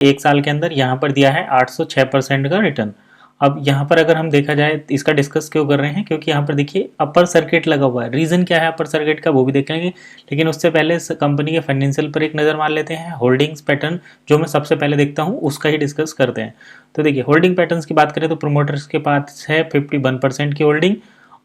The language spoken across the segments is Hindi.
एक साल के अंदर, यहाँ पर दिया है 806% का रिटर्न। अब यहाँ पर अगर हम देखा जाए इसका डिस्कस क्यों कर रहे हैं, क्योंकि यहाँ पर देखिए अपर सर्किट लगा हुआ है। रीज़न क्या है अपर सर्किट का वो भी देख लेंगे, लेकिन उससे पहले कंपनी के फाइनेंशियल पर एक नज़र मार लेते हैं। होल्डिंग्स पैटर्न जो मैं सबसे पहले देखता हूँ उसका ही डिस्कस करते हैं। तो देखिए होल्डिंग पैटर्न्स की बात करें तो प्रोमोटर्स के पास है 51% की होल्डिंग,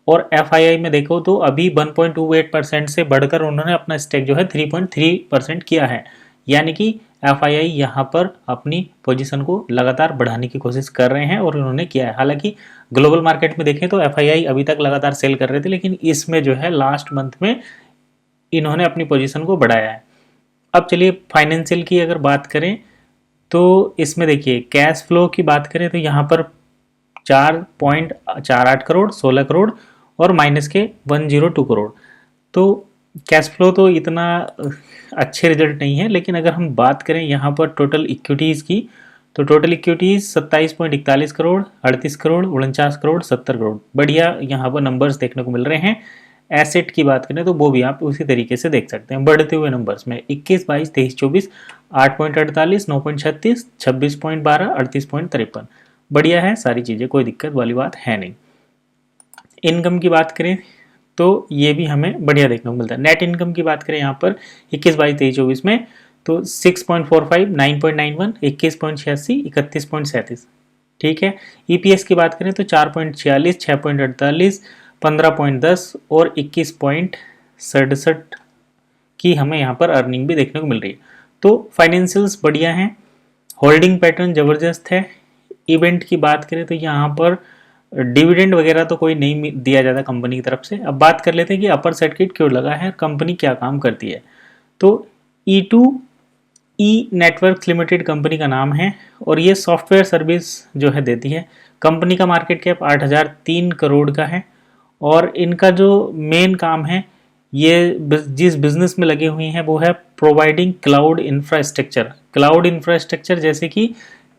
और FII में देखो तो अभी 1.28% से बढ़कर उन्होंने अपना स्टेक जो है 3.3% किया है। यानी कि FII यहाँ पर अपनी पोजीशन को लगातार बढ़ाने की कोशिश कर रहे हैं और उन्होंने किया है। हालांकि ग्लोबल मार्केट में देखें तो FII अभी तक लगातार सेल कर रहे थे, लेकिन इसमें जो है लास्ट मंथ में इन्होंने अपनी पोजीशन को बढ़ाया है। अब चलिए फाइनेंशियल की अगर बात करें तो इसमें देखिए कैश फ्लो की बात करें तो यहाँ पर 4.48 करोड़, 16 करोड़ और माइनस के 102 करोड़। तो कैश फ्लो तो इतना अच्छे रिजल्ट नहीं है, लेकिन अगर हम बात करें यहाँ पर टोटल इक्विटीज़ की तो टोटल इक्विटीज़ 27.41 करोड़, 38 करोड़, 49 करोड़, 70 करोड़। बढ़िया यहाँ पर नंबर्स देखने को मिल रहे हैं। एसेट की बात करें तो वो भी आप उसी तरीके से देख सकते हैं बढ़ते हुए नंबर्स में 21, 22, 23, 24, 8.48, 9.36, 26.12, 38.53। बढ़िया है सारी चीज़ें, कोई दिक्कत वाली बात है नहीं। इनकम की बात करें तो ये भी हमें बढ़िया देखने को मिलता है। नेट इनकम की बात करें यहाँ पर 21, 22, 23, 24 में तो 6.45, 9.91, 21.86, 31.37। ठीक है। EPS की बात करें तो 4.46, 6.48, 15.10 और 21.67 की हमें यहाँ पर अर्निंग भी देखने को मिल रही है। तो फाइनेंशियल्स बढ़िया हैं, होल्डिंग पैटर्न ज़बरदस्त है। इवेंट की बात करें तो यहाँ पर डिविडेंड वगैरह तो कोई नहीं दिया जाता कंपनी की तरफ से। अब बात कर लेते हैं कि अपर सर्किट क्यों लगा है, कंपनी क्या काम करती है। तो E2E नेटवर्क्स लिमिटेड कंपनी का नाम है और ये सॉफ्टवेयर सर्विस जो है देती है। कंपनी का मार्केट कैप 8003 करोड़ का है और इनका जो मेन काम है, ये जिस बिजनेस में लगे हुए हैं वो है providing cloud infrastructure. Cloud infrastructure जैसे कि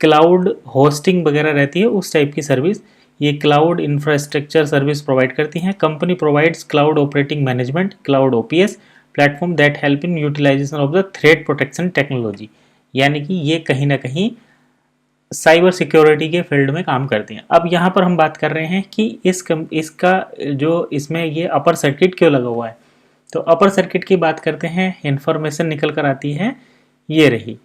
क्लाउड होस्टिंग वगैरह रहती है उस टाइप की सर्विस ये क्लाउड इंफ्रास्ट्रक्चर सर्विस प्रोवाइड करती हैं। Company provides cloud operating management, cloud OPS platform that help in utilization of the threat protection technology. यानी कि ये कहीं ना कहीं साइबर सिक्योरिटी के फील्ड में काम करती हैं। अब यहाँ पर हम बात कर रहे हैं कि इसका जो इसमें ये अपर सर्किट क्यों लगा हुआ है। तो अपर सर्किट की बात करते हैं, इंफॉर्मेशन निकल कर आती है ये रही।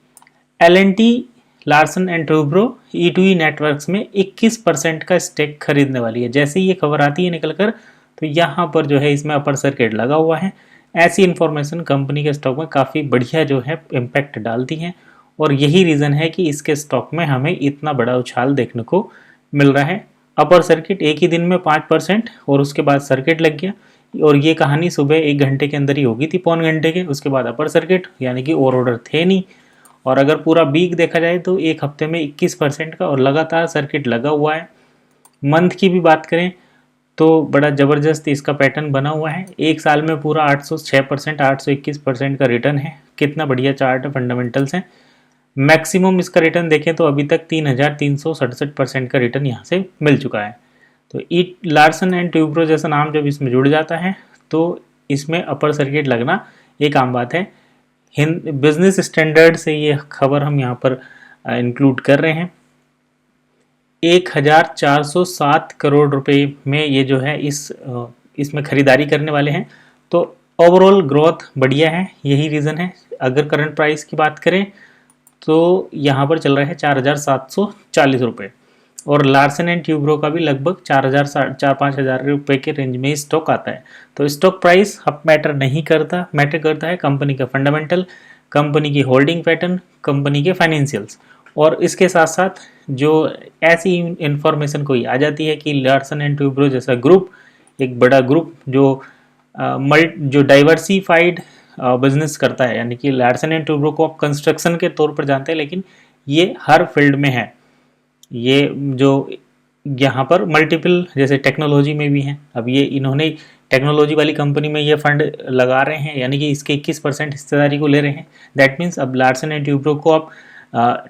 L&T Larsen and Toubro E2E networks में 21% का स्टेक खरीदने वाली है। जैसे ही ये खबर आती है निकलकर तो यहाँ पर जो है इसमें अपर सर्किट लगा हुआ है। ऐसी इन्फॉर्मेशन कंपनी के स्टॉक में काफ़ी बढ़िया जो है इम्पैक्ट डालती हैं और यही रीज़न है कि इसके स्टॉक में हमें इतना बड़ा उछाल देखने को मिल रहा है। अपर सर्किट एक ही दिन में 5% और उसके बाद सर्किट लग गया और ये कहानी सुबह 1 घंटे के अंदर ही होगी थी, पौन घंटे के, उसके बाद अपर सर्किट, यानी कि और ऑर्डर थे नहीं। और अगर पूरा वीक देखा जाए तो एक हफ्ते में 21% का और लगातार सर्किट लगा हुआ है। मंथ की भी बात करें तो बड़ा ज़बरदस्त इसका पैटर्न बना हुआ है। एक साल में पूरा 806%, 821% का रिटर्न है। कितना बढ़िया चार्ट है, फंडामेंटल्स हैं। मैक्सिमम इसका रिटर्न देखें तो अभी तक 3367% का रिटर्न यहाँ से मिल चुका है। तो लार्सन एंड ट्यूब्रो जैसा नाम जब इसमें जुड़ जाता है तो इसमें अपर सर्किट लगना एक आम बात है। बिजनेस स्टैंडर्ड से ये खबर हम यहाँ पर इंक्लूड कर रहे हैं। 1407 करोड़ रुपए में ये जो है इसमें खरीदारी करने वाले हैं। तो ओवरऑल ग्रोथ बढ़िया है, यही रीज़न है। अगर करंट प्राइस की बात करें तो यहाँ पर चल रहा है 4740 रुपये और लार्सन एंड ट्यूब्रो का भी लगभग 4,500 रुपये के रेंज में स्टॉक आता है। तो स्टॉक प्राइस अब मैटर नहीं करता, मैटर करता है कंपनी का फंडामेंटल, कंपनी की होल्डिंग पैटर्न, कंपनी के फाइनेंशियल्स। और इसके साथ साथ जो ऐसी इंफॉर्मेशन कोई आ जाती है कि लार्सन एंड ट्यूब्रो जैसा ग्रुप, एक बड़ा ग्रुप जो डाइवर्सिफाइड बिजनेस करता है, यानी कि लार्सन एंड ट्यूब्रो को आप कंस्ट्रक्शन के तौर पर जानते हैं लेकिन ये हर फील्ड में है। ये जो यहाँ पर मल्टीपल जैसे टेक्नोलॉजी में भी हैं। अब ये इन्होंने टेक्नोलॉजी वाली कंपनी में ये फंड लगा रहे हैं, यानी कि इसके 21% हिस्सेदारी को ले रहे हैं। दैट मीन्स अब लार्सन एंड ट्यूब्रो को आप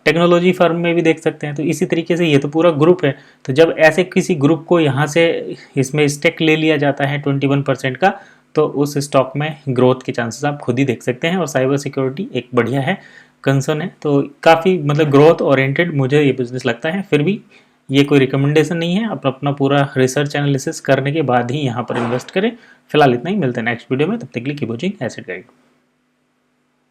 टेक्नोलॉजी फर्म में भी देख सकते हैं। तो इसी तरीके से ये तो पूरा ग्रुप है। तो जब ऐसे किसी ग्रुप को यहाँ से इसमें स्टेक ले लिया जाता है 21% का, तो उस स्टॉक में ग्रोथ के चांसेस आप खुद ही देख सकते हैं। और साइबर सिक्योरिटी एक बढ़िया है। कंसर्न है। तो काफ़ी मतलब ग्रोथ ओरिएंटेड मुझे ये बिज़नेस लगता है। फिर भी ये कोई रिकमेंडेशन नहीं है, अपना अपना पूरा रिसर्च एनालिसिस करने के बाद ही यहाँ पर इन्वेस्ट करें। फिलहाल इतना ही, मिलते हैं नेक्स्ट वीडियो में, तब तक के लिए कीप वॉचिंग एसेट गाइड।